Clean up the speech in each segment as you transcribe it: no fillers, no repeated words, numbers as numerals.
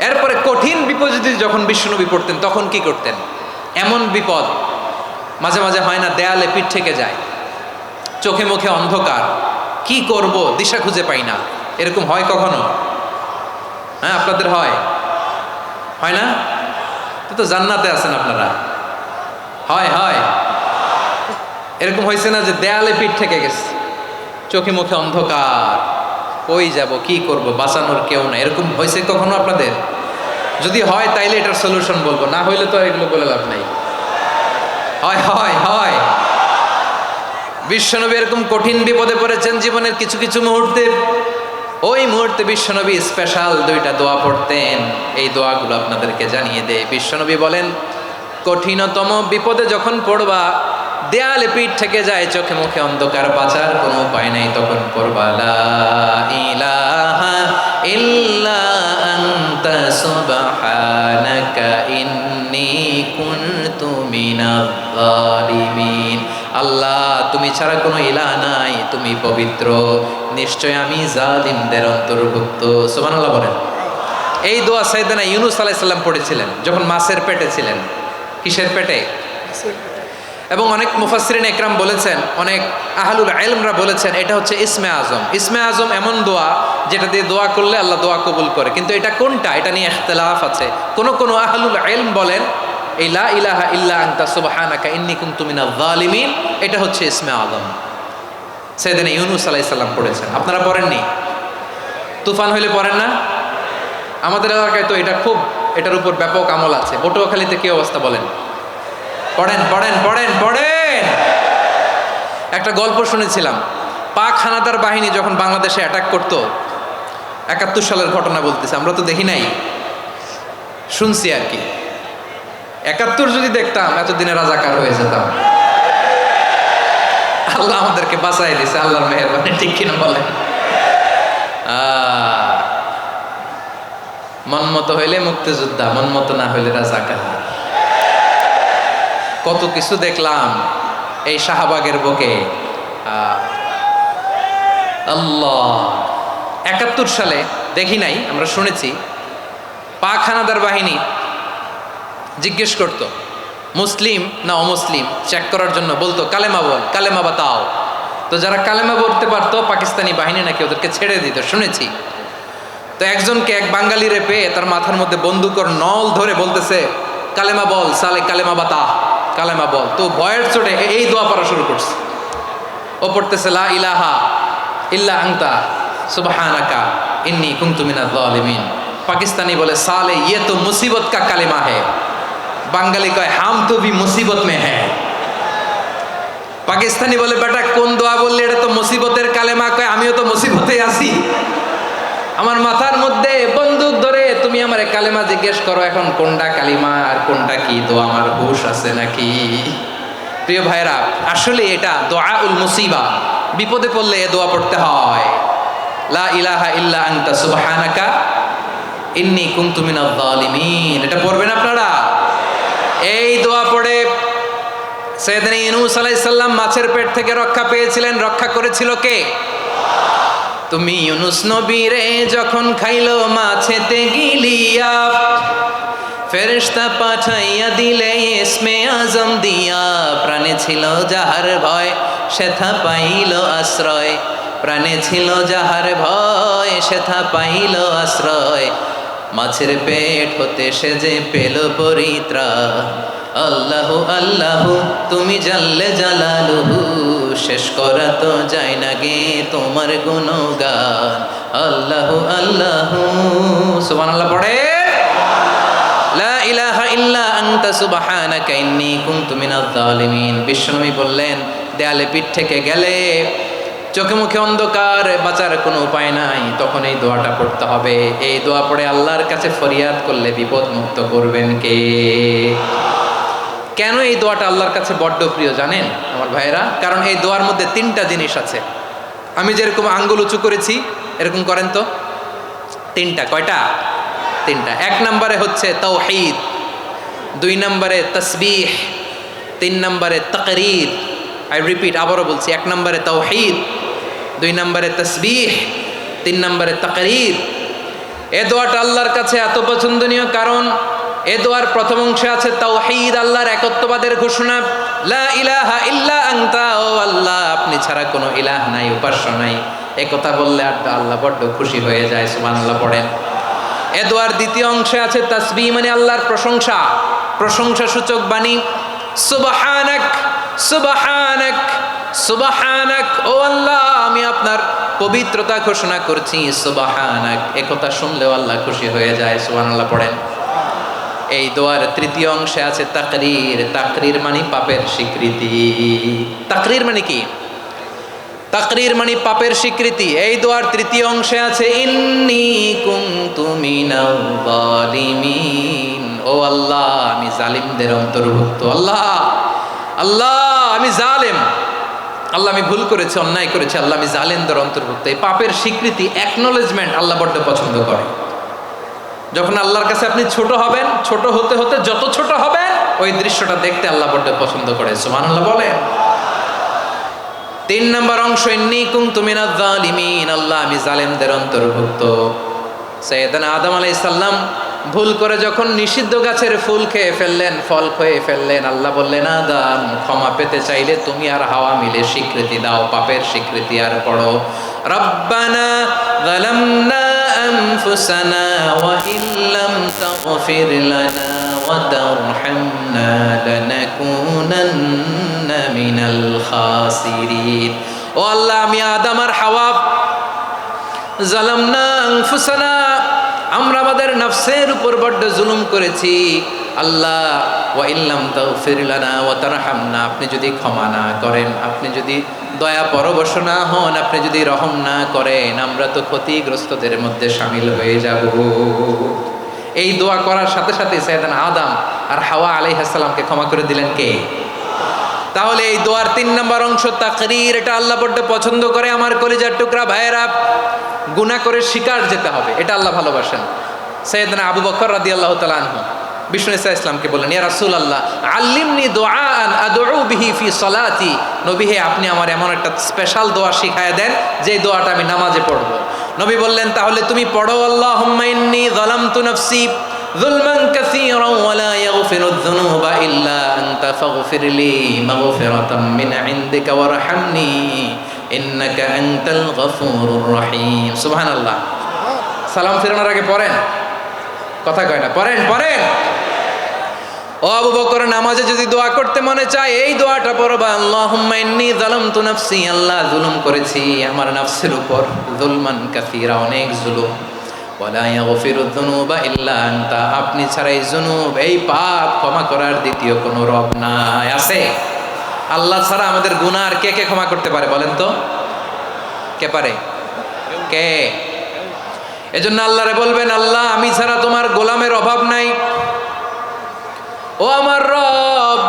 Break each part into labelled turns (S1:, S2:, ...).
S1: এরপরে কঠিন বিপদে যখন বিশ্বনবী পড়তেন তখন কি করতেন? এমন বিপদ মাঝে মাঝে হয় না, দেয়ালে পিঠ থেকে যায়, চোখে মুখে অন্ধকার, কি করব দিশা খুঁজে পাই না, এরকম হয় কখনো? হ্যাঁ, আপনাদের হয়? হয় না? তো জান্নাতে আছেন আপনারা। হয় হয় এরকম হয়েছে না যে দেয়ালে পিঠ থেকে গেছে, চোখে মুখে অন্ধকার, কই যাব, কি করব, বাঁচানোর কেউ না, এরকম হয়েছে কখনো আপনাদের? যদি হয় তাইলে এটার সলিউশন বলবো, না হইলে তো এগুলো বলে লাভ নাই। হয় হয় হয় বিশ্বনবী এরকম কঠিন বিপদে পড়েছেন জীবনের কিছু কিছু মুহূর্তে। ওই মুহূর্তে বিশ্বনবী স্পেশাল 2টা দোয়া পড়তেন। এই দোয়াগুলো আপনাদেরকে জানিয়ে দেয়। বিশ্বনবী বলেন, কঠিনতম বিপদে যখন পড়বা, দেয়ালে পিঠ থেকে যায়, চোখে মুখে অন্ধকার, বাঁচার কোনো উপায় নাই, তখন পড়বা লা ইলাহা ইল্লা আনতা সুবহানাকা ইন্নী কুনতু মিনাজ জালিমিন। আল্লাহ, তুমি ছাড়া কোনো ইলাহ নাই, তুমি পবিত্র, নিশ্চয় আমি জালিমদের অন্তর্ভুক্ত। সুবহানাল্লাহ বলেন। এই দোয়া সাইয়েদনা ইউনূস আলাইহিস সালাম পড়েছিলেন যখন মাছের পেটে ছিলেন। কিসের পেটে? এবং অনেক মুফাসসিরিন একরাম বলেছেন, অনেক আহলুল ইলমরা বলেছেন, এটা হচ্ছে ইসমে আজম। ইসমে আজম এমন দোয়া যেটা দিয়ে দোয়া করলে আল্লাহ দোয়া কবুল করে, কিন্তু এটা কোনটা, এটা নিয়ে ইখতিলাফ আছে। কোন আহলুল ইলম বলেন এই লা ইলাহা ইল্লা আনতা সুবহানাকা ইন্নী কুনতু মিনাজ জালিমিন, এটা হচ্ছে ইসমে আজম। সাইয়েদনা ইউনূস আলাইহিস সালাম পড়েছেন। আপনারা পড়েননি? তুফান হইলে পড়েন না? আমাদের এলাকায় তো এটা খুব, এটার উপর ব্যাপক আমল আছে। পটুয়াখালীতে কি অবস্থা বলেন? পড়েন পড়েন পড়েন পড়েন। একটা গল্প শুনেছিলাম, পাক হানাদার বাহিনী যখন বাংলাদেশে অ্যাটাক করতো, 71 সালের ঘটনা বলতেছে, আমরা তো দেখি নাই, শুনছি আর কি। 71 যদি দেখতাম এতদিনে রাজাকার হয়ে যেতাম। আল্লাহ আমাদেরকে বাঁচাই দিছে, আল্লাহর মেহেরবানি, ঠিক কিনা বলেন? মন মতো হইলে মুক্তিযোদ্ধা, মন মতো না হইলে রাজাকার। কত কিছু দেখলাম এই শাহবাগের বুকে। আল্লাহ, 71 সালে দেখি নাই, আমরা শুনেছি পাক হানাদার বাহিনী জিজ্ঞেস করতো মুসলিম না অমুসলিম চেক করার জন্য, বলতো কালেমা বল, কালেমা বাতাও। তো যারা কালেমা বলতে পারতো পাকিস্তানি বাহিনী নাকি ওদেরকে ছেড়ে দিত, শুনেছি। তো একজনকে, এক বাঙালিরে পেয়ে তার মাথার মধ্যে বন্দুকর নল ধরে বলতেছে কালেমা বল সালে, কালেমা বাতা, কালেমা বল। তো ভয়ের চোটে এই দোয়া পড়া শুরু করছে। ও পড়তেছে লা ইলাহা ইল্লা আনতা সুবহানাকা ইন্নী কুনতু মিনাজ জালিমিন। পাকিস্তানি বলে সালে ইয়ে তো মুসিবত কা কালেমা है। বাঙালি কয় হাম তো ভি মুসিবত মে হ্যাঁ। পাকিস্তানি বলে বেটা কোন দোয়া বললি, এটা তো মুসিবতের কালেমা। কয় আমিও তো মুসিবতে আছি, আমার মাথার মধ্যে বন্দুক ধরে তুমি আমার কালেমা জিজ্ঞেস করো, এখন কোনটা কালিমা আর কোনটা কি দোয়া, আমার হুশ আছে নাকি? প্রিয় ভাইরা, আসলে এটা দোয়াউল মুসিবা, বিপদে পড়লে এ দোয়া পড়তে হয়। লা ইলাহা ইল্লা আনতা সুবহানাকা ইন্নী কুনতু মিনাজ জালিমিন, এটা পড়বেন আপনারা। এই দোয়া পড়ে সাইয়েদনা ইউনূস আলাইহিস সালাম মাছের পেট থেকে রক্ষা পেয়েছিলেন। রক্ষা করেছিল কে? তুমি ইউনূস নবীরে যখন খাইলো মাছেতে গিলিয়া, ফেরেশতা পাঠাইয়া দিলে ইসমে আজম দিয়া। প্রাণে ছিল যাহার ভয় সেথা পাইল আশ্রয়, প্রাণে ছিল যাহার ভয় সেথা পাইল আশ্রয়। মাছের পেট হতে সে যে পেল পরিত্রাণ। আল্লাহু আল্লাহু তুমি জাল্লে জালালুহু, শেষ করা তো যায় না গে তোমার গুণগান। আল্লাহু আল্লাহু, সুবহানাল্লাহ পড়ে। লা ইলাহা ইল্লা আনতা সুবহানাকা ইন্নী কুনতু মিনাজ জালিমিন। বিশ্বনবী বললেন, দেয়ালে পিঠ থেকে গেলে, চোখে মুখে অন্ধকার, বাঁচার কোনো উপায় নাই, তখন এই দোয়াটা পড়তে হবে। এই দোয়া পড়ে আল্লাহর কাছে ফরিয়াদ করলে বিপদ মুক্ত করবেন কে? কেন এই দোয়াটা আল্লাহর কাছে বড্ড প্রিয় জানেন আমার ভাইয়েরা? কারণ এই দোয়ার মধ্যে 3টা জিনিস আছে। আমি যেরকম আঙ্গুল উঁচু করেছি এরকম করেন তো। 3টা। কয়টা? 3টা। 1 নম্বরে হচ্ছে তাওহীদ, 2 নম্বরে তাসবিহ, 3 নম্বরে তাকরীর। আই রিপিট, আবারও বলছি, 1 নম্বরে তাওহীদ, 2 নম্বরে তাসবিহ, 3 নম্বরে তাকরীর। এ দোয়াটা আল্লাহর কাছে এত পছন্দনীয় কারণ এ দোয়ার প্রথম অংশে আছে তাওহীদ, আল্লাহর একত্ববাদের ঘোষণা। লা ইলাহা ইল্লা আনতা, ও আল্লাহ আপনি ছাড়া কোনো ইলাহ নাই, উপাস্য নাই। এ কথা বললে আর আল্লাহ বড্ড খুশি হয়ে যায়। সুবহানাল্লাহ পড়েন। এ দোয়ার দ্বিতীয় অংশে আছে তাসবিহ, মানে আল্লাহর প্রশংসা, প্রশংসা সূচক বাণী। সুবহানাক সুবহানাক সুবহানাক, ও আল্লাহ আমি আপনার পবিত্রতা ঘোষণা করছি। সুবহানাক, এ কথা শুনলেও আল্লাহ খুশি হয়ে যায়। সুবহানাল্লাহ পড়েন। এই দোয়ার তৃতীয় অংশে আছে তাকরীর, তাকরীর মানে পাপের স্বীকৃতি। তাকরীর মানে কি? তাকরীর মানে পাপের স্বীকৃতি। এই দোয়ার তৃতীয় অংশে আছে ইন্নী কুনতু মিনাল যালিমিন, ও আল্লাহ আমি জালিমদের অন্তর্ভুক্ত। আল্লাহ আল্লাহ আমি জালেম, আল্লাহ আমি ভুল করেছি, অন্যায় করেছি, আল্লাহ আমি জালেমদের অন্তর্ভুক্ত। এই পাপের স্বীকৃতি, অ্যাকনোলেজমেন্ট আল্লাহ বড্ড পছন্দ করে। যখন আল্লাহর কাছে আপনি ছোট হবেন, ছোট হতে হতে যত ছোট হবেন ওই দৃশ্যটা দেখতে আল্লাহ বড্ড পছন্দ করে। সুবহানাল্লাহ বলেন। 3 নম্বর অংশ ইন্নী কুনতু মিনাজ জালিমিন, আল্লাহ আমি জালেমদের অন্তর্ভুক্ত। সাইয়েদনা আদম আলাইহিস সালাম ভুল করে যখন নিষিদ্ধ গাছের ফুল খেয়ে ফেললেন, ফল খেয়ে ফেললেন, আল্লাহ বললেন আদম ক্ষমা পেতে চাইলে তুমি আর হাওয়া মিলে স্বীকৃতি দাও, পাপের স্বীকৃতি আর পড়ো রব্বানা যালামনা আনফুসানা ওয়া ইল্লাম তাগফির লানা ওয়া তারহামনা লানাকুনান্না মিনাল খাসিরিন। ও আল্লাহ আমি আদম আর হাওয়া যালামনা আনফুসানা, আমরা আমাদের নফসের উপর বড্ড জুলুম করেছি। আল্লাহ ওয়া ইল্লাম তাগফির লানা ওয়া তারহামনা, আপনি যদি ক্ষমা না করেন, আপনি যদি দয়া পরবশ না হন, আপনি যদি রহম না করেন, আমরা তো ক্ষতিগ্রস্তদের মধ্যে শামিল হয়ে যাব। এই দোয়া করার সাথে সাথে সাইয়েদনা আদম আর হাওয়া আলাইহিস সালামকে ক্ষমা করে দিলেন কে? তাহলে এই দোয়ার 3 নম্বর অংশ তাকরীর, এটা আল্লাহ বড্ড পছন্দ করে। আমার কলিজার টুকরা ভাইয়েরা, গুনাহ করে শিকার যেতে হবে, এটা আল্লাহ ভালোবাসেন। সাইয়েদনা আবু বকর রাদিয়াল্লাহু তাআলা আনহু বিষ্ণু ইসা ইসলামকে বললেন, ইয়া রাসূলুল্লাহ আল্লিমনি দুআআন আদউ বিহি ফি সালাতি, নবী হে আপনি আমার এমন একটা স্পেশাল দোয়া শিখায় দেন যে দোয়াটা আমি নামাজে পড়ব। নবী বললেন, তাহলে তুমি পড়ো আল্লাহুম্মা ইন্নী যালামতু নাফসি যুলমান কাসীরান ওয়া লা ইয়াগফিরুয যুনুবা ইল্লা আনতা ফাগফিরলি মাগফিরাতাম মিন ইনদিকা ওয়ারহামনি ইন্নাকা আনতাল গফুরুর রহিম। সুবহানাল্লাহ। সালাম ফেরানোর আগে পড়েন, কথা কয় না, পড়েন পড়েন। ও আবু বকর, নামাজে যদি দোয়া করতে মনে চায় এই দোয়াটা পড়বা, আল্লাহুম্মা ইন্নী যালামতু নাফসি, আল্লাহ জুলুম করেছি আমার নফসের উপর, যুলমান কাসীরা অনেক জুলুম, ওয়া লা ইয়াগফিরুয যুনুবা ইল্লা আনতা, আপনি ছাড়া এই জুনুব, এই পাপ ক্ষমা করার দ্বিতীয় কোনো রব নাই। আছে? আল্লাহ ছাড়া আমাদের গুনাহ আর কে কে ক্ষমা করতে পারে বলেন তো? কে পারে? কে? এজন্য আল্লাহরে বলবেন, আল্লাহ আমি ছাড়া তোমার গোলামের অভাব নাই, ও আমার রব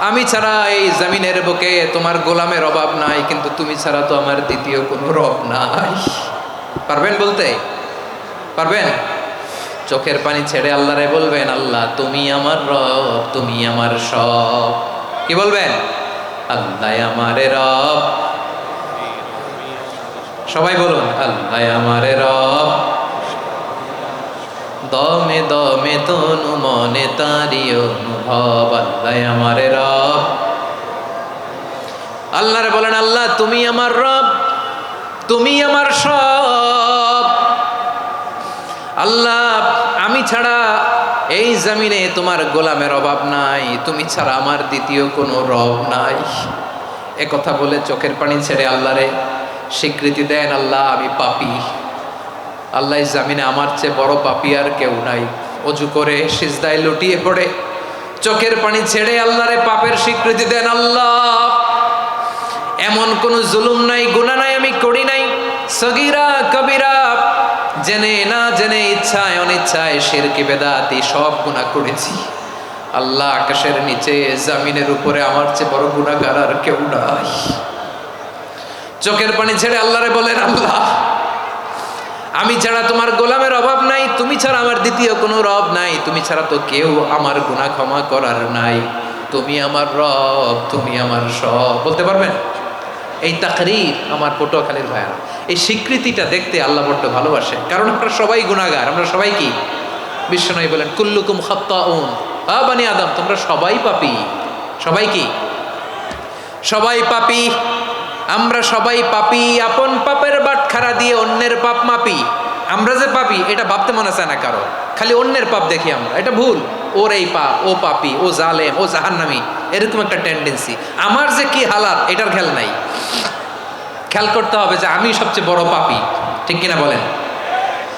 S1: আমি ছাড়া এই জমিনের বুকে তোমার গোলামের অভাব নাই, কিন্তু তুমি ছাড়া তো আমার দ্বিতীয় কোনো রব নাই। পারবেন বলতে? পারবেন? চোখের পানি ছেড়ে আল্লাহরে বলবেন, আল্লাহ তুমি আমার রব, তুমি আমার সব। কি বলবেন? আল্লাহ আমারে রব, সবাই বলুন আল্লাহ আমারে রব, দমে দমে তনু মনে তারি অনুভব, আল্লাহ আমারে রব। আল্লাহরে বলেন, আল্লাহ তুমি আমার রব, তুমি আমার সব। আল্লাহ আমি ছাড়া এই জমিনে তোমার গোলামের অভাব নাই, তুমি ছাড়া আমার দ্বিতীয় কোনো রব নাই। এ কথা বলে চোখের পানি ছেড়ে আল্লাহরে স্বীকৃতি দেন, আল্লাহ আমি পাপী, আল্লাহ জামিনে আমার চেয়ে বড় পাপী আর কেউ নাই। অজু করে সিজদায় লুটিয়ে পড়ে চোখের পানি ছেড়ে আল্লাহরে পাপের স্বীকৃতি দেন, আল্লাহ এমন কোন জুলুম নাই, গুনাহ নাই আমি করি নাই, সগীরা কবিরা, জেনে না জেনে, ইচ্ছায় অনিচ্ছায়, শিরকি বেদাতি সব গুনাহ করেছি। আল্লাহ আকাশের নিচে জমিনের উপরে আমার চেয়ে বড় গুনাহগার আর কেউ নাই। চোখের পানি ছেড়ে আল্লাহরে বলেন, আল্লাহ আমি ছাড়া তোমার গোলামের অভাব নাই, তুমি ছাড়া আমার দ্বিতীয় কোনো রব নাই, তুমি ছাড়া তো কেউ আমার গুনাহ ক্ষমা করার নাই, তুমি আমার রব, তুমি আমার সব। বলতে পারবেন? এই তাকরীর আমার পটুয়াখালীর ভাইয়ারা, এই স্বীকৃতিটা দেখতে আল্লাহ বড্ড ভালোবাসে। কারণ আমরা সবাই গুনাহগার, আমরা সবাই কি? বিশ্বনবী বলেন কুল্লুকুম খাত্তাউন, বানি আদম তোমরা সবাই পাপী। সবাই কি? সবাই পাপী। আমরা সবাই পাপী। আপন পাপের বাটখারা দিয়ে অন্যের পাপ মাপি। আমরা যে পাপী এটা ভাবতে মনে চায় না কারো, খালি অন্যের পাপ দেখি আমরা, এটা ভুল। ওর এই পাপ, ও পাপী, ও জালেম, ও জাহান্নামী, এরকম একটা টেন্ডেন্সি। আমার যে কি হালাত এটার খেয়াল নাই। খেয়াল করতে হবে যে আমি সবচেয়ে বড় পাপী, ঠিক কিনা বলেন?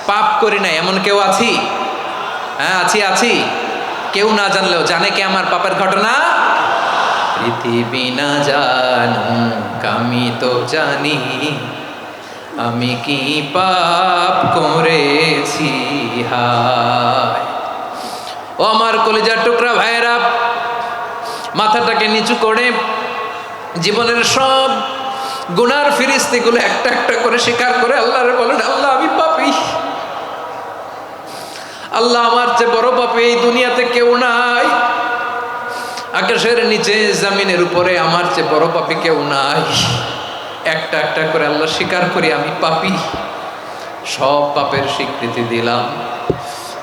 S1: পাপ করি না এমন কেউ আছি? হ্যাঁ আছি। কেউ না জানলেও জানে কে আমার পাপের ঘটনা? পৃথিবী না জানুক আমি তো জানি, আমি কি পাপ করেছি হায়। ও আমার কলিজার টুকরা ভাইয়েরা, মাথাটাকে নিচু করে জীবনের সব গুনার ফিরিস্তিগুলো একটা একটা করে স্বীকার করে আল্লাহরে বলেন, আল্লাহ আমি পাপী। আল্লাহ আমার চেয়ে বড় পাপী এই দুনিয়াতে কেউ নাই। আকাশের নিচে জমিনের উপরে আমার চেয়ে বড় পাপী কেউ নাই। একটা একটা করে আল্লাহ স্বীকার করি আমি পাপী। সব পাপের স্বীকৃতি দিলাম।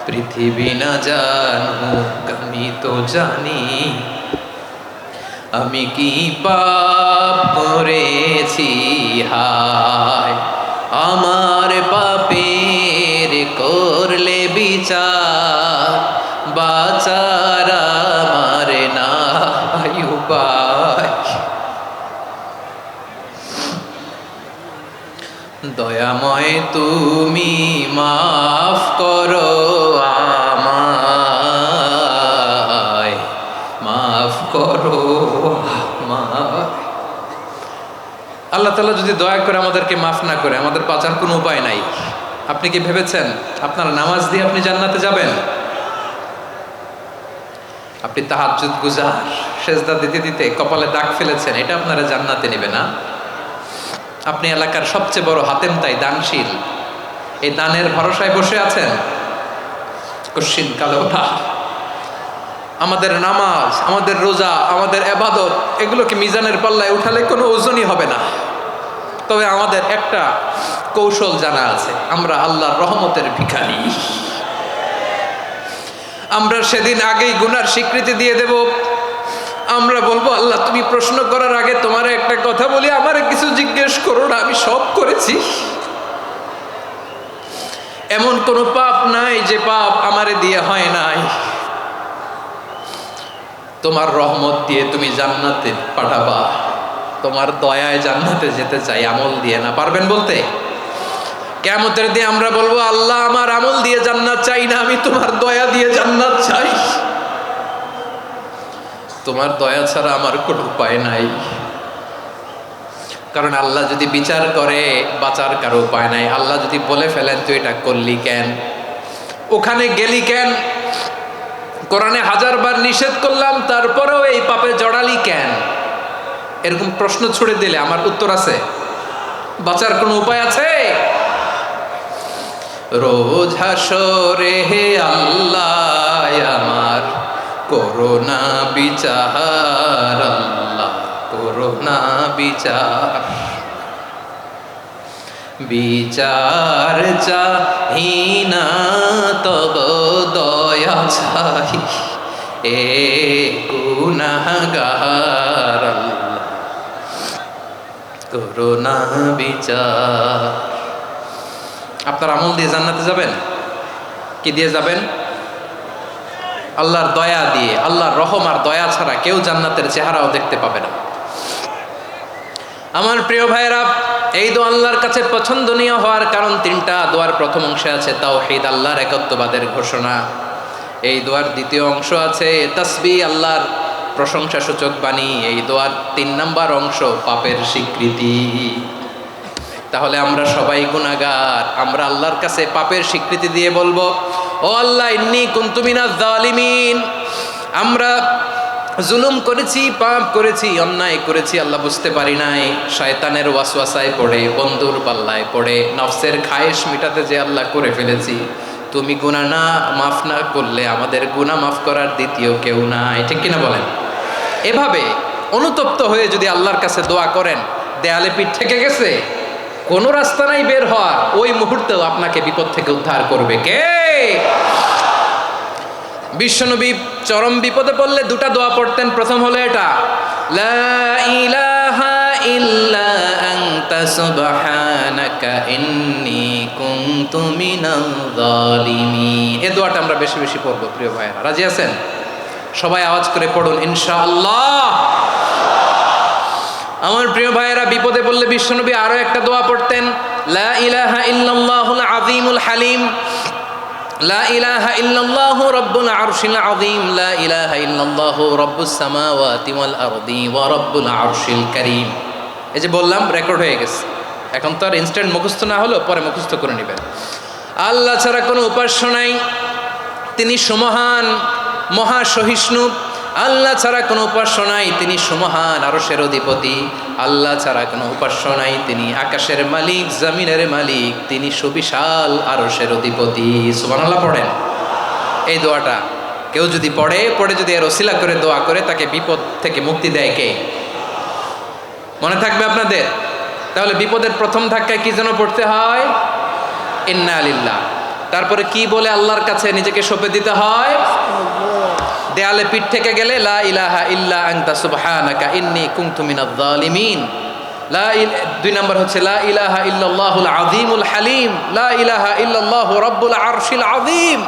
S1: পৃথিবী না জানুক আমি তো জানি, আমি কি পাপ করেছি হায়। আমার পাপের করলে বিচার, বাঁচার আমার নাই উপায়। দয়াময় তুমি মাফ করো আমায়, মাফ করো আমায়। আল্লাহ তাআলা যদি দয়া করে আমাদেরকে মাফ না করে, আমাদের বাঁচার কোনো উপায় নাই। আপনি কি ভেবেছেন আপনার নামাজ দিয়ে আপনি জান্নাতে যাবেন? আপনি তাহাজ্জুদ গুজার, সেজদা দিতে দিতে কপালে দাগ ফেলেছেন, এটা আপনারা জান্নাতে নেবে না। আপনি এলাকার সবচেয়ে বড় হাতেম তাই দানশীল, এই দানের ভরসায় বসে আছেন, কশিন কালে ওঠা। আমাদের নামাজ, আমাদের রোজা, আমাদের ইবাদত, এগুলোকে মিজানের পাল্লায় উঠালে কোনো ওজনই হবে না। তবে আমাদের একটা কৌশল জানা আছে, আমরা আল্লাহর রহমতের ভিখারি। আমরা সেদিন আগেই গুনার স্বীকৃতি দিয়ে দেব। আমরা বলবো, আল্লাহ তুমি প্রশ্ন করার আগে তোমার একটা কথা বলি, আমারে কিছু জিজ্ঞেস করো না, আমি সব করেছি। এমন কোনো পাপ নাই যে পাপ আমারে দিয়ে হয় নাই। তোমার রহমত দিয়ে তুমি জান্নাতে পাঠাবা, তোমার দয়ায় জান্নাতে যেতে চাই, আমল দিয়ে না। পারবেন বলতে? কিয়ামতের দিন আমরা বলবো, আল্লাহ আমার আমল দিয়ে জান্নাত চাই না, আমি তোমার দয়া দিয়ে জান্নাত চাই। তোমার দয়া ছাড়া আমার কোনো উপায় নাই। কারণ আল্লাহ যদি বিচার করে বাঁচার কারো উপায় নাই। আল্লাহ যদি বলে ফেলেন তুই এটা করলি কেন, ওখানে গেলি কেন, কোরআনে 1000 বার নিষেধ করলাম তারপরেও এই পাপে জড়ালি কেন, এরকম প্রশ্ন ছুড়ে দিলে আমার উত্তর আছে? বাঁচার কোনো উপায় আছে? রোজ হাসরে হে আল্লাহ আমার করোনা বিচার, আল্লাহ করোনা বিচার। বিচার চাহি না তব দয়া চাই, এ গুনাহগার আল্লাহ করোনা বিচার। আপনার আমল দিয়ে জান্নাতে যাবেন? কি দিয়ে যাবেন? আল্লাহর দয়া দিয়ে। আল্লাহর রহম আর দয়া ছাড়া কেউ জান্নাতের চেহারাও দেখতে পাবে না। আমার প্রিয় ভাইরা, এই দোয়া আল্লাহর কাছে পছন্দনীয় হওয়ার কারণ 3টা। দোয়ার প্রথম অংশে আছে তাওহীদ, আল্লাহর একত্ববাদের ঘোষণা। এই দোয়ার দ্বিতীয় অংশ আছে তাসবিহ, আল্লাহর প্রশংসা সূচক বাণী। এই দোয়ার 3 নম্বর অংশ পাপের স্বীকৃতি। তাহলে আমরা সবাই গুনাহগার। আমরা আল্লাহর কাছে পাপের স্বীকৃতি দিয়ে বলবো, ও আল্লাহ ইন্নী কুনতু মিনাজ জালিমিন, আমরা জুলুম করেছি, পাপ করেছি, অন্যায় করেছি, আল্লাহ বুঝতে পারি নাই। শয়তানের ওয়াসওয়াসায় পড়ে, বন্ধুর পাল্লায় পড়ে, নফসের খায়েশ মিটাতে যে আল্লাহ করে ফেলেছি। তুমি গুনাহ না মাফ না করলে আমাদের গুনাহ মাফ করার দ্বিতীয় কেউ নাই, ঠিক কিনা বলেন? এভাবে অনুতপ্ত হয়ে যদি আল্লাহর কাছে দোয়া করেন, দেয়ালে পিঠ থেকে গেছে, কোনো রাস্তা নাই বের হওয়ার, ওই মুহূর্তেও আপনাকে বিপদ থেকে উদ্ধার করবে কে? বিশ্বনবী চরম বিপদে পড়লে দুটা দোয়া পড়তেন। প্রথম হলো এটা, লা ইলাহা ইল্লা আনতা সুবহানাকা ইন্নী কুনতু মিনাল যালিমিন। এই দোয়াটা আমরা বেশি বেশি পড়ব প্রিয় ভাইরা, রাজি আছেন? সবাই আওয়াজ করে পড়ুন ইনশাআল্লাহ। আমার প্রিয় ভাইয়েরা, বিপদে পড়লে বিশ্বনবী আরো একটা দোয়া পড়তেন, লা ইলাহা ইল্লাল্লাহুল আযীমুল হালিম, লা ইলাহা ইল্লাল্লাহু রাব্বুল আরশিল আযীম, লা ইলাহা ইল্লাল্লাহু রাব্বুস সামাওয়াতি ওয়াল আরদি ওয়া রাব্বুল আরশিল কারীম। এই যে বললাম, রেকর্ড হয়ে গেছে, এখন তো আর ইনস্ট্যান্ট মুখস্থ না হলো, পরে মুখস্থ করে নেবেন। আল্লাহ ছাড়া কোনো উপাস্য নাই, তিনি সুমহান মহাসহিষ্ণু। আল্লাহ ছাড়া কোনো উপাস্য নাই, তিনি সুমহান আরশের অধিপতি। আল্লাহ ছাড়া কোনো উপাস্য নাই, তিনি আকাশের মালিক, জমিনের মালিক, তিনি সুবিশাল আরশের অধিপতি। সুবহানাল্লাহ পড়েন। এই দোয়াটা কেউ যদি পড়ে যদি এর ওসিলা করে দোয়া করে, তাকে বিপদ থেকে মুক্তি দেয় কে? মনে থাকবে আপনাদের? তাহলে বিপদের প্রথম ধাক্কায় কি যেন পড়তে হয়? ইন্না লিল্লাহ। তারপরে কি বলে আল্লাহর কাছে নিজেকে সঁপে দিতে হয়? দেয়ালে পিঠ থেকে গেলে লা ইলাহা ইল্লা আনতা সুবহানাকা ইন্নী কুনতু মিনাজ জালিমিন। দুই নম্বর হচ্ছে লা ইলাহা ইল্লাল্লাহুল আযীমুল হালিম, লা ইলাহা ইল্লাল্লাহু রাব্বুল আরশিল আযীম,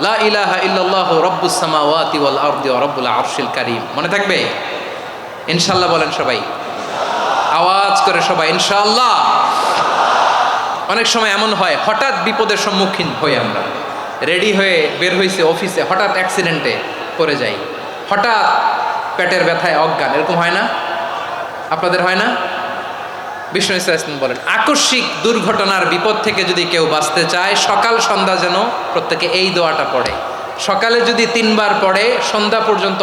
S1: লা ইলাহা ইল্লাল্লাহু রাব্বুস সামাওয়াতি ওয়াল আরদি ওয়া রাব্বুল আরশিল কারীম। মনে থাকবে? ইনশাআল্লাহ বলেন সবাই, আওয়াজ করে সবাই ইনশাআল্লাহ। অনেক সময় এমন হয়, হঠাৎ বিপদের সম্মুখীন হই আমরা, রেডি হয়ে বের হয়েছে অফিসে, হঠাৎ অ্যাক্সিডেন্টে পড়ে যাই, হঠাৎ পেটের ব্যথায় অজ্ঞান, এরকম হয় না? আপনাদের হয় না? বিষ্ণু ইসলাম বলেন, আকস্মিক দুর্ঘটনার বিপদ থেকে যদি কেউ বাঁচতে চায়, সকাল সন্ধ্যা যেন প্রত্যেকে এই দোয়াটা পড়ে। সকালে যদি 3 বার পড়ে, সন্ধ্যা পর্যন্ত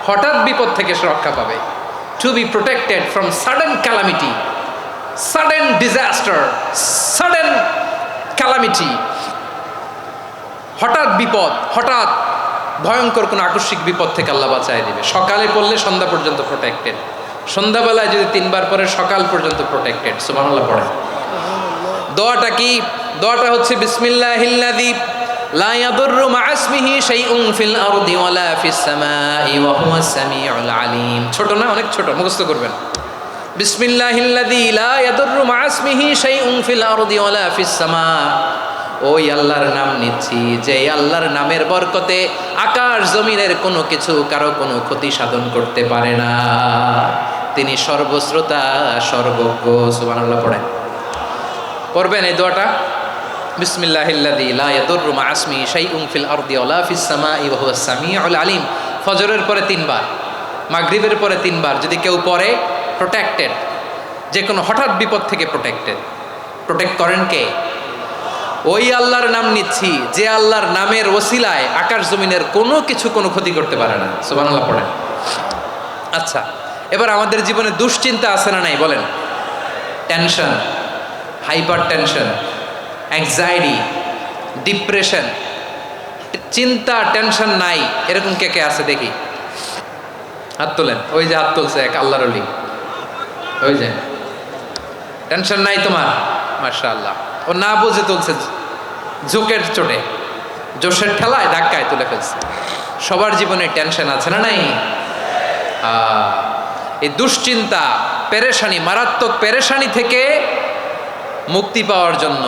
S1: হঠাৎ বিপদ থেকে সে রক্ষা পাবে। To be protected from sudden calamity, sudden disaster, sudden calamity. হঠাৎ বিপদ, হঠাৎ ভয়ঙ্কর কোনো আকস্মিক বিপদ থেকে আল্লাহ বাঁচায় দিবে। সকালে পড়লে সন্ধ্যা পর্যন্ত প্রোটেক্টেড, সন্ধ্যাবেলায় যদি 3 বার পরে সকাল পর্যন্ত প্রোটেক্টেড। সুবহানাল্লাহ পড়ে। দোয়াটা কি? দোয়াটা হচ্ছে বিসমিল্লাহিল্লাযী লা ইয়াদুররু মা'a ইসমিহি শাইউন ফিল আরদি ওয়ালা ফিস সামাই ওয়া হুয়াস সামিউল আলিম। ছোট না? অনেক ছোট, মুখস্থ করবেন। বিসমিল্লাহিল্লাযী লা ইয়াদুররু মা'a ইসমিহি শাইউন ফিল আরদি ওয়ালা ফিস সামা। ওই আল্লাহর নাম নিচ্ছি, যে আল্লাহর নামের বরকতে আকাশ জমিনের কোনো কিছু কারো কোনো ক্ষতি সাধন করতে পারে না। তিনি সর্বশ্রোতা, সর্বজ্ঞ। সুবহানাল্লাহ পড়েন। পড়বেন এই দোয়াটা, বিসমিল্লাহিল্লাযী লা ইয়াদুররু মা'a ইসমিহি শাইউন ফিল আরদি ওয়ালা ফিস সামাই ওয়া হুয়াস সামিউল আলিম। ফজরের পরে 3 বার, মাগরিবের পরে 3 বার যদি কেউ পড়ে, প্রোটেক্টেড, যে কোনো হঠাৎ বিপদ থেকে প্রোটেক্ট করেন কে? ওই আল্লাহর নাম নিচ্ছি, যে আল্লাহর নামের ওসিলায় আকাশ জমিনের কোনো কিছু কোনো ক্ষতি করতে পারে না। সুবহানাল্লাহ পড়েন। আচ্ছা, এবার আমাদের জীবনে দুশ্চিন্তা আছে না নাই বলেন? Tension, hyper tension, anxiety, depression, চিন্তা টেনশন নাই, এরকম কে কে আছে দেখি? হাত তোলেন। ওই যে হাত তুলছে এক আল্লাহর ওলি, ওই যে। টেনশন নাই তোমার? মাশাআল্লাহ। ও না বুঝে তুলছে, জোকের চোটে, জোশের ঠেলায় ধাক্কায় তুলে ফেলছে। সবার জীবনে টেনশন আছে না নাই? এই দুশ্চিন্তা, পেরেশানি, মারাত্মক পেরেশানি থেকে মুক্তি পাওয়ার জন্য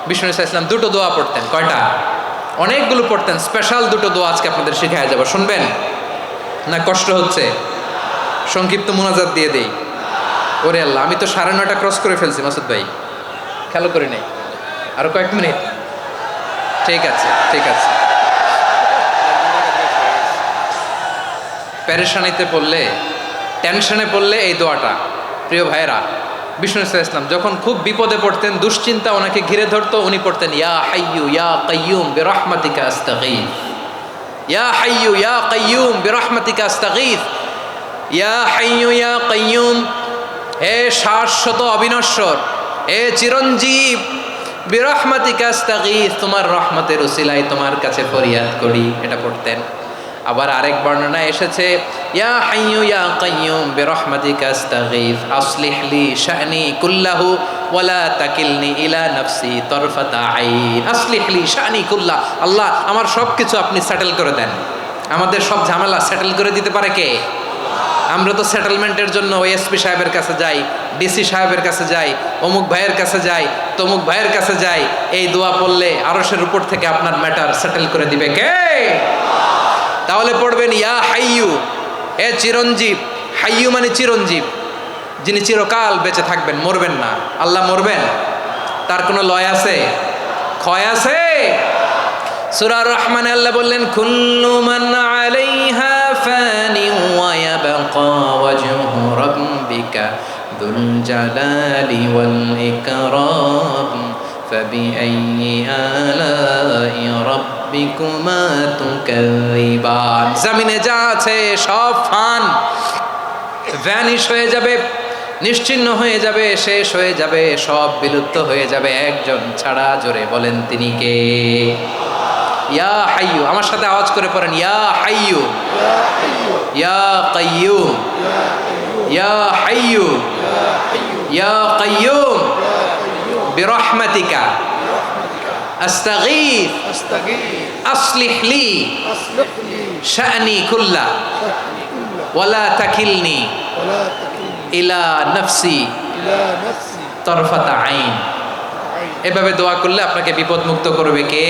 S1: বিষ্ণু ইসলাম 2টো দোয়া পড়তেন। কয়টা? অনেকগুলো পড়তেন। স্পেশাল 2টো দোয়া আজকে আপনাদের শেখায়া যাব, শুনবেন না? কষ্ট হচ্ছে? সংক্ষিপ্ত মুনাজাত দিয়ে দেই। ওরে আল্লাহ, আমি তো 9:30 ক্রস করে ফেলছি মাসুদ ভাই, খেয়াল করি নাই। আরো কয়েক মিনিট? ঠিক আছে, ঠিক আছে। পেরেশানিতে পড়লে, টেনশনে পড়লে এই দোয়াটা, প্রিয় ভাইয়েরা, বিষ্ণু ইসলাম যখন খুব বিপদে পড়তেন, দুশ্চিন্তা ওনাকে ঘিরে ধরতো, উনি পড়তেন ইয়া হাইয়ু ইয়া কাইয়ুম বিরহমাতিকা আস্তাগীথ, ইয়া হাইয়ু ইয়া কাইয়ুম বিরহমাতিকা আস্তাগীথ, ইয়া হাইয়ু ইয়া কাইয়ুম, হে শাশ্বত অবিনশ্বর, হে চিরঞ্জীব, বিরহমাতিকা আস্তাগীথ, তোমার রহমতের উসিলায় তোমার কাছে ফরিয়াদ করি। এটা পড়তেন। আবার আরেক বর্ণনায় এসেছে ইয়া হাইয়ু ইয়া কাইয়ুম বিরহমাতিকা আস্তাগীথ আসলিহ লি শা'নি কুল্লাহু ওয়ালা তাকিলনি ইলা নাফসি তরফাতা আইন। আসলিহ লি শা'নি কুল্লাহ, আল্লাহ আমার সব কিছু আপনি সেটেল করে দেন। আমাদের সব ঝামেলা সেটেল করে দিতে পারে কে? আমরা তো সেটেলমেন্টের জন্য ওই এসপি সাহেবের কাছে যাই, ডিসি সাহেবের কাছে যাই, অমুক ভাইয়ের কাছে যাই, তমুক ভাইয়ের কাছে যাই। এই দোয়া পড়লে আরশের উপর থেকে আপনার ম্যাটার সেটেল করে দিবে কে? তাহলে পড়বেন ইয়া হাইয়ু, এ চিরঞ্জীব। হাইয়ু মানে চিরঞ্জীব, যিনি চিরকাল বেঁচে থাকবেন, মরবেন না। আল্লাহ মরবেন? তার কোনো লয় আছে? ক্ষয় আছে? সূরা রহমানে আল্লাহ বললেন কুল্লু মান আলাইহা ফানি ওয়া ইয়াবকা ওয়াজহু রাব্বিকা যুল জালালি ওয়াল ইকরাম ফাবিআইয়ি আলাই রাব্বিকুমা তুকাযিবান। জমিনে যা আছে সব ফান, ভ্যানিশ হয়ে যাবে, নিশ্চিহ্ন হয়ে যাবে, শেষ হয়ে যাবে, সব বিলুপ্ত হয়ে যাবে একজন ছাড়া। জোরে বলেন তিনি কে? ইয়া হাইয়ু, আমার সাথে আওয়াজ করে পড়েন ইয়া হাইয়ু ইয়া কাইয়ুম ইয়া হাইয়ু ইয়া কাইয়ুম বিরহমাতিকা আস্তাগীথ আসলিহ লি শা'নি কুল্লাহ ওয়ালা তাকিলনি ইলা নাফসি তরফাতা আইন। এভাবে দোয়া করলে আপনাকে বিপদ মুক্ত করবে কে?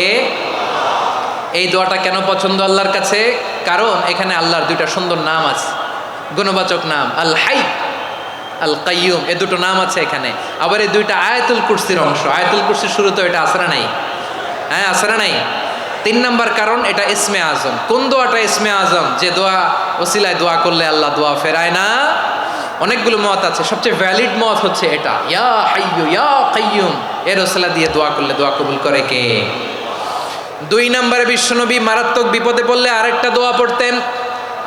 S1: এই দোয়াটা কেন পছন্দ আল্লাহর কাছে? কারণ এখানে আল্লাহর দুইটা সুন্দর নাম আছে, গুণবাচক নাম, আল হাই, আল কাইয়ুম, এই দুটো নাম আছে এখানে। আবার এই দুইটা আয়াতুল কুরসির অংশ। আয়াতুল কুরসির শুরুতে এটা আছে না নাই? হ্যাঁ, আছে না নাই? 3 নাম্বার কারণ এটা ইসমে আজম। কোন দোয়াটা ইসমে আজম? যে দোয়া ওসিলায় দোয়া করলে আল্লাহ দোয়া ফেরায় না। অনেকগুলো মত আছে, সবচেয়ে ভ্যালিড মত হচ্ছে এটা, ইয়া হাইয়ু ইয়া কাইয়ুম। এর ওসিলা দিয়ে দোয়া করলে দোয়া কবুল করে কে? 2 নম্বরে বিশ্বনবী মারাত্মক বিপদে পড়লে আরেকটা দোয়া পড়তেন,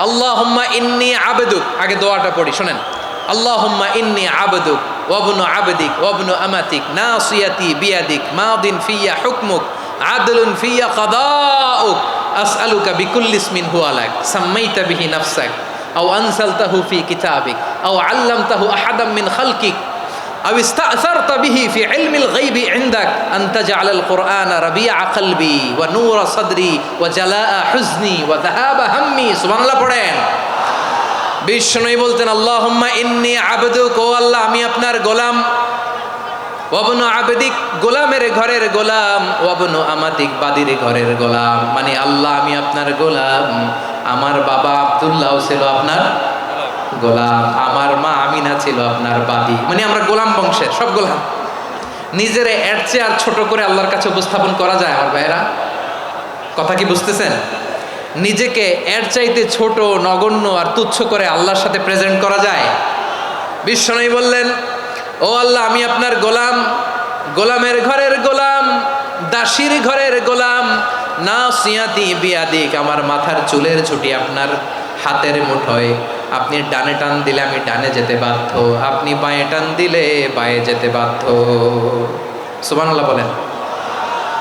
S1: আল্লাহুম্মা ইন্নী আবদুক। আগে দোয়াটা পড়ি, শোনেন। আল্লাহুম্মা ইন্নী আবদুক ওয়াবনু আবদিক ওয়াবনু আমাতিক নাসিয়াতি বিয়াদিক মাদিন ফিয়া হুকমুক আদলুন ফিয়া কাদাউক আসআলুকা বিকুল্লি ইসমিন হুয়া লাক সাম্মাইতা বিহি নাফসাক আও আনসালতাহু ফি কিতাবিক আও আল্লামতাহু আহাদাম মিন খালকিক أو استأثرت به في علم الغيب عندك أن تجعل القرآن ربيع قلبي ونور صدري وجلاء حزني وذهاب همي। সুবহান আল্লাহ পড়েন। বিশ্বনবী বলতেন আল্লাহুম্মা ইন্নী আবদুক, ও আল্লাহ আমি আপনার গোলাম, ওয়াবনু আবদিক, গোলামের ঘরের গোলাম, ওয়াবনু আমাতিক, বাদির ঘরের গোলাম। মানে আল্লাহ আমি আপনার গোলাম, আমার বাবা আব্দুল্লাহ ছিল আপনার গোলাম, আমার মা আমিনা ছিল আপনার বাদী। মানে আমরা গোলাম বংশের, সব গোলাম। নিজেরে এর চেয়ে আর ছোট করে আল্লাহর কাছে উপস্থাপন করা যায় আমার ভাইয়েরা? কথা কি বুঝতেছেন? নিজেকে এর চাইতে ছোট, নগণ্য আর তুচ্ছ করে আল্লাহর সাথে প্রেজেন্ট করা যায়? বিশ্বনবী বললেন ও আল্লাহ আমি আপনার গোলাম, গোলামের ঘরের গোলাম, দাসীর ঘরের গোলাম, নাসিয়াতি বিয়াদিক, আমার মাথার চুলের ছুটি আপনার হাতের মুঠোয়। আপনি ডানে টান দিলে আমি ডানে যেতে বাধ্য, আপনি বাঁয়ে টান দিলে বাঁয়ে যেতে বাধ্য। সুবহানাল্লাহ বলেন।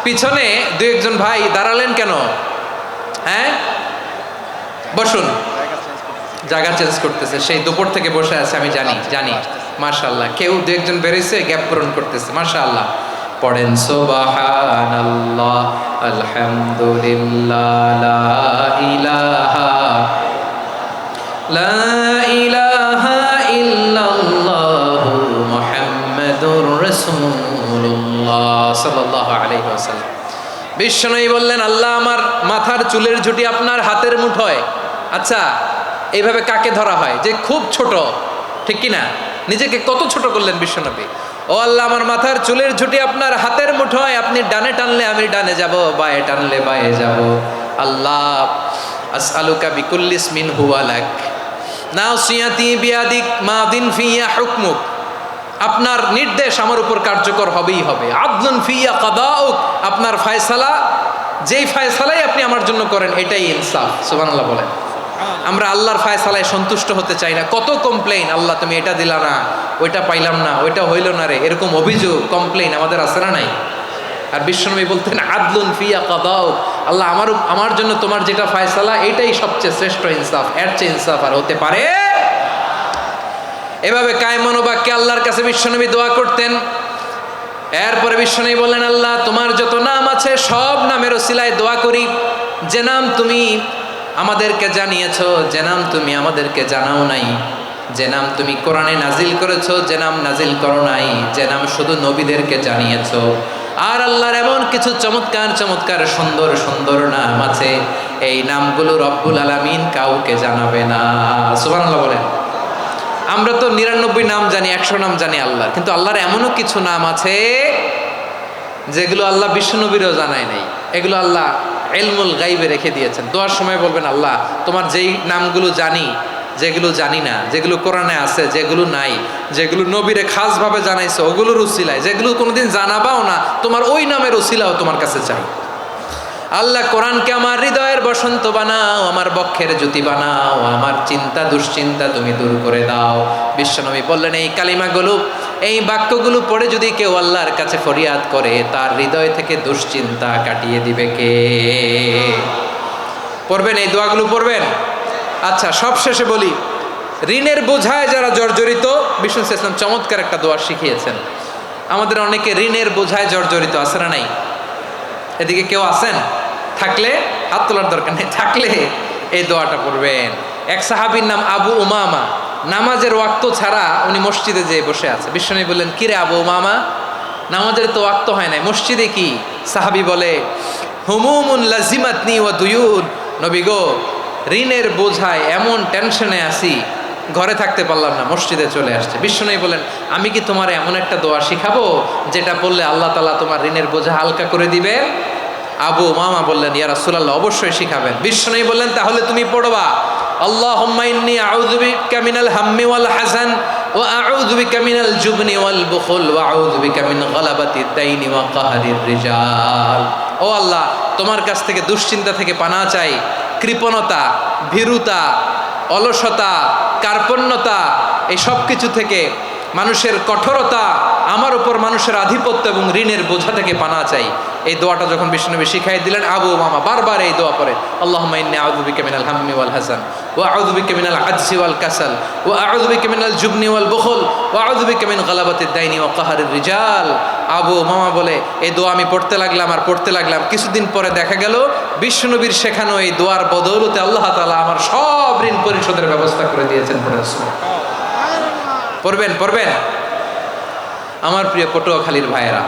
S1: পিছনে 2-1 ভাই দাঁড়ালেন কেন? হ্যাঁ, বসুন। জায়গা চেঞ্জ করতেছে, সেই দুপুর থেকে বসে আছে, আমি জানি। মাশাআল্লাহ, কেউ 2-1 বেরিয়েছে, গ্যাপ পূরণ করতেছে। মাশাআল্লাহ। পড়েন সুবহানাল্লাহ আলহামদুলিল্লাহ লা ইলাহা ইল্লাল্লাহু মুহাম্মাদুর রাসূলুল্লাহ সাল্লাল্লাহু আলাইহি ওয়াসাল্লাম। বিশ্বনবী বললেন আল্লাহ আমার মাথার চুলের ঝুঁটি আপনার হাতের মুঠোয়। আচ্ছা, এইভাবে কাকে ধরা হয়? যে খুব ছোট, ঠিক কি না? নিজেকে কত ছোট করলেন বিশ্বনবী। ও আল্লাহ আমার মাথার চুলের ঝুঁটি আপনার হাতের মুঠোয়, আপনি ডানে টানলে আমি ডানে যাব, বাঁয়ে টানলে বাঁয়ে যাব। আল্লাহ আসআলুকা বিকুল্লি ইসমিন হুয়া লাক নাসিয়াতি বিয়াদিক মাদিন ফিয়া হুকমুক, আপনার নির্দেশ আমার উপর কার্যকর হবেই হবে। আদলুন ফিয়া কাদাউক, আপনার ফয়সালা, যেই ফয়সালাই আপনি আমার জন্য করেন এটাই ইনসাফ। সুবহানাল্লাহ বলেন। আমরা আল্লাহর ফয়সালায় সন্তুষ্ট হতে চাই না। কত কমপ্লেইন, আল্লাহ তুমি এটা দিলা না, ওইটা পাইলাম না, ওইটা হইল না রে, এরকম অভিযোগ, কমপ্লেইন আমাদের আছে না নাই? আর বিশ্বনবী বলতেন আদলুন ফিয়া কাদাউক, আল্লাহ আমার জন্য তোমার যেটা ফায়সালা এইটাই সবচেয়ে শ্রেষ্ঠ ইনসাফ, এর চেয়ে ইনসাফ আর হতে পারে। এভাবে কায়মনোবাক্যে আল্লাহর কাছে বিশ্বনবী দোয়া করতেন। এরপরে বিশ্বনবী বললেন, আল্লাহ তোমার যত নাম আছে সব নামের ওসিলায় দোয়া করি, যে নাম তুমি আমাদেরকে জানিয়েছো, যে নাম তুমি আমাদেরকে জানাও নাই, যে নাম তুমি কোরআনে নাজিল করেছো, যে নাম নাজিল করো নাই, যে নাম শুধু নবীদেরকে জানিয়েছো। আর আল্লাহর এমন কিছু চমৎকার চমৎকার সুন্দর সুন্দর নাম আছে, এই নামগুলো রব্বুল আলামিন কাউকে জানাবে না। সুবহানাল্লাহ বলেন। আমরা তো 99 নাম জানি, 100 নাম জানি আল্লাহর, কিন্তু আল্লাহর এমনও কিছু নাম আছে যেগুলো আল্লাহ বিশ্বনবীরও জানায় নাই। এগুলো আল্লাহ ইলমুল গাইবে রেখে দিয়েছেন। দোয়ার সময় বলবেন, আল্লাহ তোমার যেই নামগুলো জানি, যেগুলো জানি না, যেগুলো কোরআনে আছে, যেগুলো নাই, যেগুলো নবীরে খাসভাবে জানাইছে ওগুলোর উসিলায়, যেগুলো কোনোদিন জানাবাও না তোমার ওই নামের উসিলাও তোমার কাছে চাই। আল্লাহ কোরআনকে আমার হৃদয়ের বসন্ত বানাও, আমার বক্ষের জ্যোতি বানাও, আমার চিন্তা দুশ্চিন্তা তুমি দূর করে দাও। বিশ্বনবী বললেন, এই কালিমাগুলো, এই বাক্যগুলো পড়ে যদি কেউ আল্লাহর কাছে ফরিয়াদ করে, তার হৃদয় থেকে দুশ্চিন্তা কাটিয়ে দিবে কে? পড়বেন, এই দোয়াগুলো পড়বেন। আচ্ছা, সব শেষে বলি, ঋণের বোঝায় যারা জর্জরিত, বিষ্ণু ইসলাম চমৎকার একটা দোয়া শিখিয়েছেন। আমাদের অনেকে ঋণের বোঝায় জর্জরিত, আছে না নাই? এদিকে কেউ আছেন? থাকলে হাত তোলার দরকার নেই, থাকলে এই দোয়াটা পড়বেন। এক সাহাবীর নাম আবু উমামা, নামাজের ওয়াক্ত ছাড়া উনি মসজিদে যেয়ে বসে আছে। বিশ্বনবী বললেন, কিরে আবু উমামা, নামাজের তো ওয়াক্ত হয় নাই, মসজিদে কি? সাহাবী বলে, হুমুমুন লাজিমাতনি ওয়া দুয়ুন, নবী গো, ঋণের বোঝায় এমন টেনশনে আছি, ঘরে থাকতে পারলাম না, মসজিদে চলে আসছে। বিশ্বনবী বলেন, আমি কি তোমার এমন একটা দোয়া শিখাবো যেটা পড়লে আল্লাহ তাআলা তোমার ঋণের বোঝা হালকা করে দিবে? আবু উমামা বললেন, ইয়া রাসূলুল্লাহ, অবশ্যই শিখাবেন। বিশ্বনবী বললেন, তাহলে তুমি পড়বা, আল্লাহুম্মা ইন্নী আউযু বিকা মিনাল হাম্মি ওয়াল হাযান ওয়া আউযু বিকা মিনাল জুবনি ওয়াল বুখল ওয়া আউযু বিকা মিন গালাবাতিদ দাইনি ওয়া কাহরির রিজাল। ও আল্লাহ, তোমার কাছ থেকে দুশ্চিন্তা থেকে পানাহ চাই, কৃপণতা, ভীরুতা, অলসতা, কার্পণ্যতা, এই সব কিছু থেকে, মানুষের কঠোরতা, আমার উপর মানুষের আধিপত্য এবং ঋণের বোঝা থেকে পানাহ চাই। এই দোয়াটা যখন বিশ্বনবী শিখাই দিলেন, আবু উমামা বারবার এই দোয়া পড়ে, আল্লাহুম্মা ইন্নী আউযু বিকা মিনাল হাম্মি ওয়াল হাযান ওয়া আউযু বিকা মিনাল আজজি ওয়াল কাসাল ওয়া আউযু বিকা মিনাল জুবনি ওয়াল বুখল ওয়া আউযু বিকা মিন গালাবাতিদ দাইনি ওয়া কাহরির রিজাল। আবু উমামা বলে, এই দোয়া আমি পড়তে লাগলাম আর পড়তে লাগলাম, কিছুদিন পরে দেখা গেল বিশ্বনবীর শেখানো এই দোয়ার বদৌলতে আল্লাহ তাআলা আমার সব ঋণ পরিশোধের ব্যবস্থা করে দিয়েছেন। পড়বেন পড়বেন। আমার প্রিয় পটুয়াখালীর ভাইয়েরা,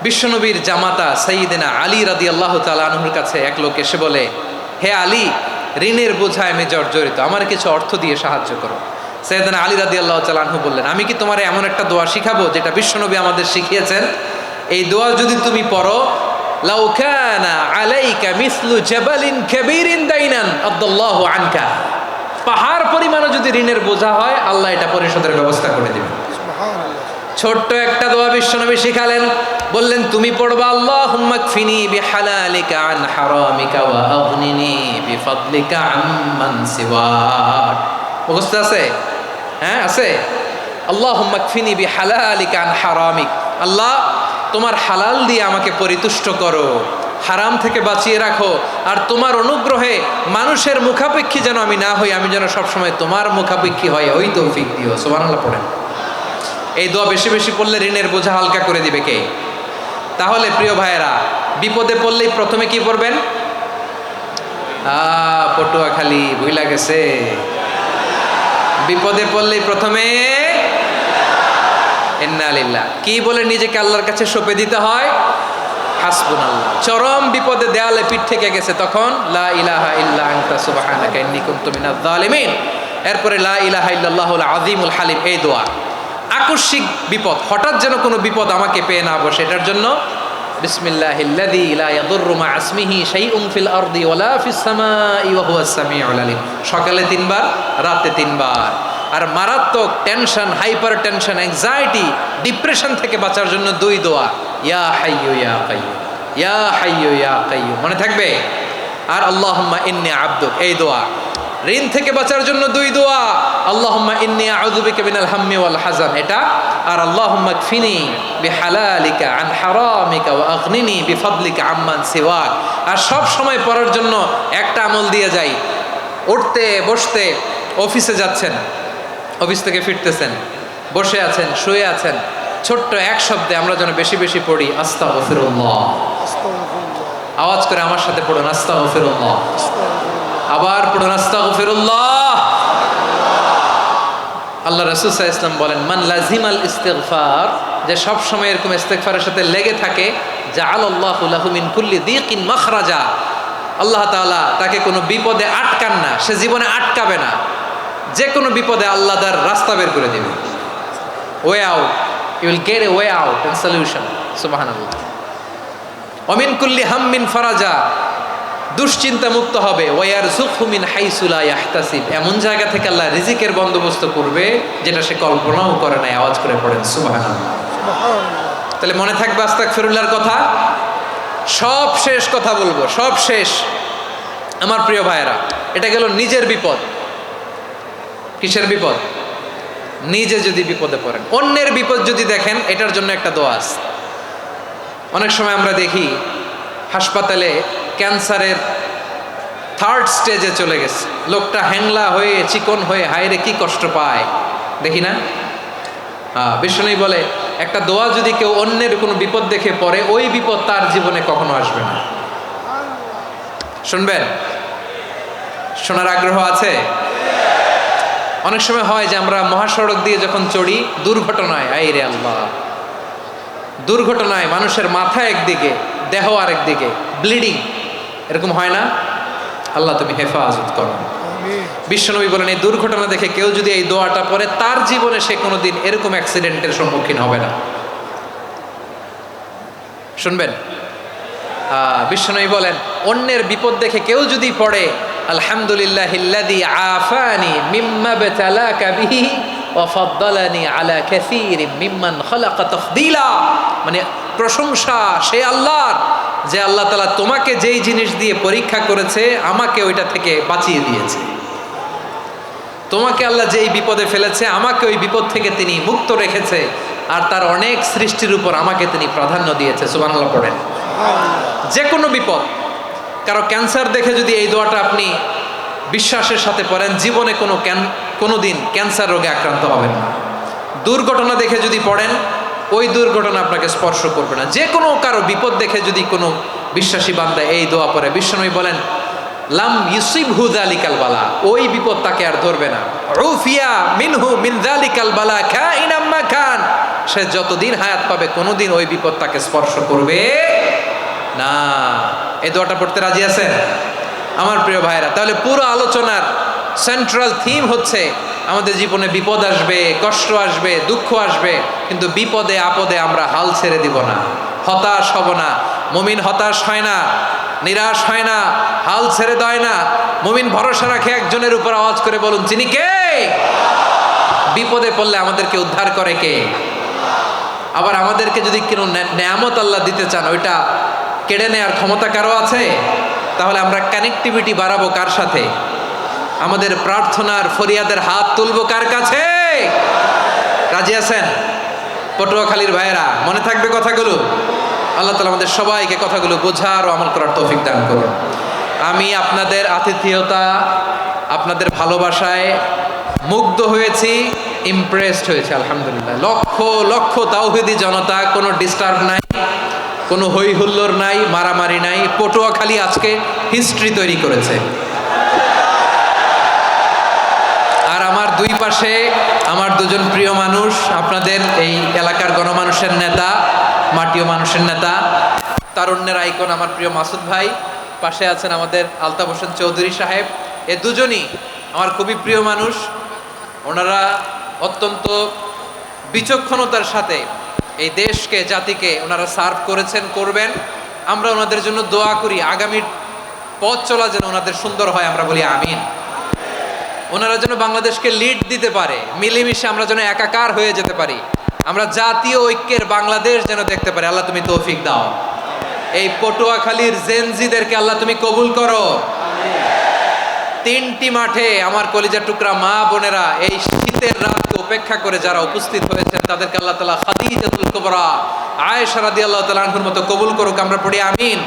S1: বিশ্বনবীর জামাতা সাইয়্যিদিনা আলী রাদিয়াল্লাহু তাআলা আনহুর কাছে এক লোক এসে বলে, হে আলী, ঋণের বোঝায় আমি জর্জরিত, আমার কিছু অর্থ দিয়ে সাহায্য করো। সাইয়্যিদিনা আলী রাদিয়াল্লাহু তাআলা আনহু বললেন, আমি কি তোমার এমন একটা দোয়া শিখাবো যেটা বিশ্বনবী আমাদের শিখিয়েছেন? এই দোয়া যদি তুমি পড়ো, লাউ কানা আলাইকা মিসলু জাবালিন কাবীরিন দাইনান আদাল্লাহু আনকা, পাহাড় পরিমাণও যদি ঋণের বোঝা হয়, আল্লাহ এটা পরিশোধের ব্যবস্থা করে দিবেন। ছোট্ট একটা দোয়া বিশ্বনবী শিখালেন, বললেন, তুমি পড়বা, আল্লাহুম্মা কফিনি বিহালালিকা আন হারামিকা ওয়া আগনিনি বিফাদলিকা আম্মান সিওয়াক। মুখস্থ আছে? হ্যাঁ, আছে। আল্লাহুম্মা কফিনি বিহালালিকা আন হারামিক, আল্লাহ তোমার হালাল দিয়ে আমাকে পরিতুষ্ট করো, হারাম থেকে বাঁচিয়ে রাখো, আর তোমার অনুগ্রহে মানুষের মুখাপেক্ষী যেন আমি না হই, আমি যেন সবসময় তোমার মুখাপেক্ষী হয়, ওই তৌফিক দিও। সুবহানাল্লাহ পড়েন। এই দোয়া বেশি বেশি পড়লে ঋণের বোঝা হালকা করে দিবে কে? তাহলে প্রিয় ভাইয়েরা, বিপদে পড়লেই প্রথমে কি পড়বেন? পটুয়াখালী ভুইলা গেছে, বিপদে পড়লেই প্রথমে ইন্না লিল্লাহ কি বলে নিজেকে আল্লাহর কাছে সঁপে দিতে হয়? হাসবুনাল্লাহ। চরম বিপদে দেয়ালে পিঠ থেকে গেছে, তখন লা ইলাহা ইল্লা আনতা সুবহানাকা ইন্নী কুনতু মিনাজ জালিমিন। এরপরে লা ইলাহা ইল্লাল্লাহুল আযীমুল হালিম, এই দোয়া। আকস্মিক বিপদ, হঠাৎ যেন কোনো বিপদ আমাকে পেয়ে না বসে, এটার জন্য বিসমিল্লাহিল্লাযী লা ইয়াদুররু মা ইসমিহি শাইউন ফিল আরদি ওয়ালা ফিস সামাই ওয়া হুয়াস সামিউল আলিম। সকালে 3 বার, রাতে 3 বার। আর মারাত্মক tension, hyper tension, anxiety, depression থেকে বাঁচার জন্য 2 দোয়া, ইয়া হাইয়্যু ইয়া কাইয়্যুম, ইয়া হাইয়্যু ইয়া কাইয়্যুম, মনে থাকবে? আর আল্লাহুম্মা ইন্নী আবদুক, এই দোয়া। ঋণ থেকে বাঁচার জন্য দুই দোয়া, আল্লাহুম্মা ইন্নী আউযু বিকা মিনাল হাম্মি ওয়াল হাযান এটা, আর আল্লাহুম্মা কফিনি বিহালালিকা আন হারামিকা ওয়া আগনিনি বিফাদলিকা আম্মান সিওয়াক। আর সব সময় পড়ার জন্য একটা আমল দিয়ে যাই, উঠতে বসতে, অফিসে যাচ্ছেন, অফিস থেকে ফিরতেছেন, বসে আছেন, শুয়ে আছেন, ছোট্ট এক শব্দে আমরা যেন বেশি বেশি পড়ি আস্তাগফিরুল্লাহ। আওয়াজ করে আমার সাথে পড়ুন আস্তাগফিরুল্লাহ। আবার পড়ুন আস্তাগফিরুল্লাহ। আল্লাহ রাসূল সাল্লাল্লাহু আলাইহি ওয়াসাল্লাম বলেন, মান লাজিমাল ইস্তিগফার, যে সব সময় এরকম ইস্তিগফারের সাথে লেগে থাকে, জাআলাল্লাহু লাহু মিন কুল্লি দীকিন মাখরাজা, আল্লাহ তাআলা তাকে কোনো বিপদে আটকান না, সে জীবনে আটকাবে না, যে কোনো বিপদে আল্লাহ তার রাস্তা বের করে দেবে। Way out, you will get a way out and solution. সুবহানাল্লাহ। ওয়া মিন কুল্লি হাম্মিন ফারাজা, দুশ্চিন্তা মুক্ত হবে। ওয়ারযুকহু মিন হাইসু লা ইয়াহতাসিব, এমন জায়গা থেকে আল্লাহ রিজিকের বন্দোবস্ত করবে যেটা সে কল্পনাও করে নাই। আওয়াজ করে পড়েন সুবহানাল্লাহ। তাহলে মনে থাকবে আস্তাগফিরুল্লাহর কথা। সব শেষ কথা বলবো, সব শেষ আমার প্রিয় ভাইয়েরা। এটা গেল নিজের বিপদ। কিসের বিপদ? নিজে যদি বিপদে পড়েন, অন্যের বিপদ যদি দেখেন, এটার জন্য একটা দোয়া আছে। অনেক সময় আমরা দেখি হাসপাতালে ক্যান্সারের 3rd স্টেজে চলে গেছে, লোকটা হ্যাংলা হয়ে চিকন হয়ে হায়রে কি কষ্ট পায়, দেখি না? বিষ্ণু বলে একটা দোয়া যদি কেউ অন্যের কোনো বিপদ দেখে পড়ে, ওই বিপদ তার জীবনে কখনো আসবে না। শুনবেন? শোনার আগ্রহ আছে? অনেক সময় হয় যে আমরা মহাসড়ক দিয়ে যখন চড়ি, দুর্ঘটনায়, আইরে আল্লাহ, দুর্ঘটনায় মানুষের মাথা একদিকে, দেহ আরেকদিকে, ব্লিডিং, এরকম হয় না? আল্লাহ তুমি হেফাজত করো। বিশ্বনবী বলেন, এই দুর্ঘটনা দেখে কেউ যদি এই দোয়াটা পড়ে, তার জীবনে সে কোনোদিন এরকম অ্যাক্সিডেন্টের সম্মুখীন হবে না। শুনবেন? বিশ্বনবী বলেন, অন্যের বিপদ দেখে কেউ যদি পড়ে, আলহামদুলিল্লাহিল্লাযী আফানি মিম্মা বতালাকা বিহি ওয়া ফাদ্দালানি আলা কাসীরিম মিম্মান খালাকা তাফদীলা, মানে প্রশংসা সে আল্লাহর, যে আল্লাহ তাআলা তোমাকে যেই জিনিস দিয়ে পরীক্ষা করেছে, আমাকে ওইটা থেকে বাঁচিয়ে দিয়েছে। তোমাকে আল্লাহ যেই বিপদে ফেলেছে, আমাকে ওই বিপদ থেকে তিনি মুক্ত রেখেছে, আর তার অনেক সৃষ্টির উপর আমাকে তিনি প্রাধান্য দিয়েছে। সুবহানাল্লাহ পড়েন। যে কোনো বিপদ, কারো ক্যান্সার দেখে যদি এই দোয়াটা আপনি বিশ্বাসের সাথে পড়েন, জীবনে কোনোদিন ক্যান্সার রোগে আক্রান্ত হবেন না। দুর্ঘটনা দেখে যদি পড়েন, ওই দুর্ঘটনা আপনাকে স্পর্শ করবে না। যে কোনো কারো বিপদ দেখে যদি কোনো বিশ্বাসী বান্দা এই দোয়া পড়ে, বিশ্বনবী বলেন, লাম ইউসিবহু যালিকাল বালা, ওই বিপদ তাকে আর ধরবে না। উফিয়া মিনহু মিন যালিকাল বালা কাইনাম মা কান, সে যতদিন হায়াত পাবে কোনোদিন ওই বিপদ তাকে স্পর্শ করবে না। এই দোয়াটা পড়তে রাজি আছেন আমার প্রিয় ভাইরা? তাহলে পুরো আলোচনার সেন্ট্রাল থিম হচ্ছে, আমাদের জীবনে বিপদ আসবে, কষ্ট আসবে, দুঃখ আসবে, কিন্তু বিপদে আপদে আমরা হাল ছেড়ে দিব না, হতাশ হব না। মুমিন হতাশ হয় না, নিরাশ হয় না, হাল ছেড়ে দেয় না। মুমিন ভরসা রাখে একজনের উপর। আওয়াজ করে বলুন, যিনি কে? বিপদে পড়লে আমাদেরকে উদ্ধার করে কে? আবার আমাদেরকে যদি কোনো নেয়ামত আল্লাহ দিতে চান, ওইটা কেড়ে নেওয়ার ক্ষমতা কারো আছে? তাহলে আমরা কানেক্টিভিটি বাড়াবো কার সাথে? আমাদের প্রার্থনার ফরিয়াদের হাত তুলবো কার কাছে? রাজি আছেন পটুয়াখালীর ভাইয়েরা? মনে থাকবে কথাগুলো? আল্লাহ তাআলা আমাদের সবাইকে কথাগুলো বোঝার ও আমল করার তৌফিক দান করুন। আমি আপনাদের আতিথেয়তা, আপনাদের ভালোবাসায় মুগ্ধ হয়েছি, ইমপ্রেসড হয়েছে। আলহামদুলিল্লাহ। লক্ষ লক্ষ তাওহীদি জনতা, কোনো ডিস্টার্ব নাই, কোনো হই হুল্লোড় নাই, মারামারি নাই। পটুয়াখালী আজকে হিস্ট্রি তৈরি করেছে। আর আমার দুই পাশে আমার দুজন প্রিয় মানুষ, আপনাদের এই এলাকার গণমানুষের নেতা, মাটিও মানুষের নেতা, তারুণ্যের আইকন আমার প্রিয় মাসুদ ভাই। পাশে আছেন আমাদের আলতাফ হোসেন চৌধুরী সাহেব। এ দুজনই আমার খুবই প্রিয় মানুষ। ওনারা অত্যন্ত বিচক্ষণতার সাথে এই দেশকে, জাতিকে ওনারা সার্ভ করেছেন, করবেন। আমরা ওনাদের জন্য দোয়া করি, আগামীর পথ চলা যেন ওনাদের সুন্দর হয়, আমরা বলি আমিন। ওনারা যেন বাংলাদেশকে লিড দিতে পারে, মিলেমিশে আমরা যেন একাকার হয়ে যেতে পারি, আমরা জাতীয় ঐক্যের বাংলাদেশ যেন দেখতে পারি। আল্লাহ তুমি তৌফিক দাও। এই পটুয়াখালীর জেনজিদেরকে আল্লাহ তুমি কবুল করো। তিনটি মাঠে আমার কলিজার টুকরা মা বোনেরা এই শীতের রাতকে উপেক্ষা করে যারা উপস্থিত হয়েছেন তাদেরকে আল্লাহ তাআলা খাদিজাতুল কুবরা আয়েশা রাদিয়াল্লাহু তাআলা আনহার মতো কবুল করুক, আমরা পড়ি আমিন।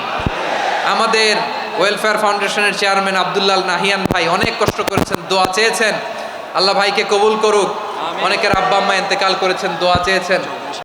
S1: আমাদের ওয়েলফেয়ার ফাউন্ডেশনের চেয়ারম্যান আব্দুল্লাহ নাহিয়ান ভাই অনেক কষ্ট করেছেন, দোয়া চেয়েছেন, আল্লাহ ভাইকে কবুল করুক। অনেকের আব্বা আম্মা ইন্তেকাল করেছেন, দোয়া চেয়েছেন।